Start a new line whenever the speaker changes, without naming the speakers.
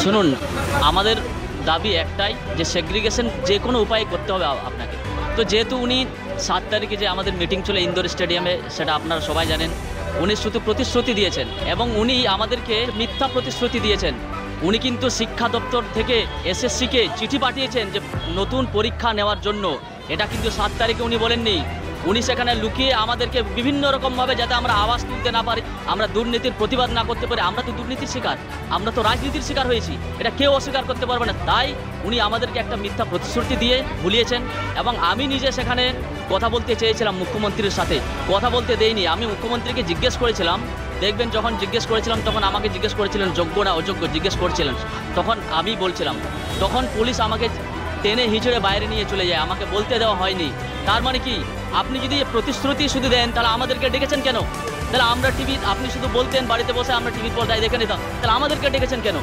শুনুন, আমাদের দাবি একটাই যে সেগ্রিগেশন যে কোনো উপায়ে করতে হবে আপনাকে। তো যেহেতু উনি 7 তারিখে যে আমাদের মিটিং ছিল ইন্দোর স্টেডিয়ামে, সেটা আপনারা সবাই জানেন, উনি শুধু প্রতিশ্রুতি দিয়েছেন এবং উনি আমাদেরকে মিথ্যা প্রতিশ্রুতি দিয়েছেন। উনি কিন্তু শিক্ষা দপ্তর থেকে এসএসসিকে চিঠি পাঠিয়েছেন যে নতুন পরীক্ষা নেওয়ার জন্য। এটা কিন্তু 7 তারিখে উনি বলেননি। উনি সেখানে লুকিয়ে আমাদেরকে বিভিন্ন রকমভাবে, যাতে আমরা আওয়াজ তুলতে না পারি, আমরা দুর্নীতির প্রতিবাদ না করতে পারি। আমরা তো দুর্নীতির শিকার, আমরা তো রাজনীতির শিকার হয়েছি, এটা কেউ অস্বীকার করতে পারবে না। তাই উনি আমাদেরকে একটা মিথ্যা প্রতিশ্রুতি দিয়ে ভুলিয়েছেন। এবং আমি নিজে সেখানে কথা বলতে চেয়েছিলাম মুখ্যমন্ত্রীর সাথে, কথা বলতে দেইনি। আমি মুখ্যমন্ত্রীকে জিজ্ঞেস করেছিলাম, দেখবেন যখন জিজ্ঞেস করেছিলাম তখন আমাকে জিজ্ঞেস করেছিলেন যোগ্য না অযোগ্য জিজ্ঞেস করছিলেন, তখন আমি বলছিলাম, তখন পুলিশ আমাকে টেনে হিঁচড়ে বাইরে নিয়ে চলে যায়, আমাকে বলতে দেওয়া হয়নি। তার মানে কি, আপনি যদি প্রতিশ্রুতি শুধু দেন তাহলে আমাদেরকে ডেকেছেন কেন? তাহলে আমরা টিভি, আপনি শুধু বলতেন বাড়িতে বসে আমরা টিভির পর্দায় দেখে নিতাম, তাহলে আমাদেরকে ডেকেছেন কেন?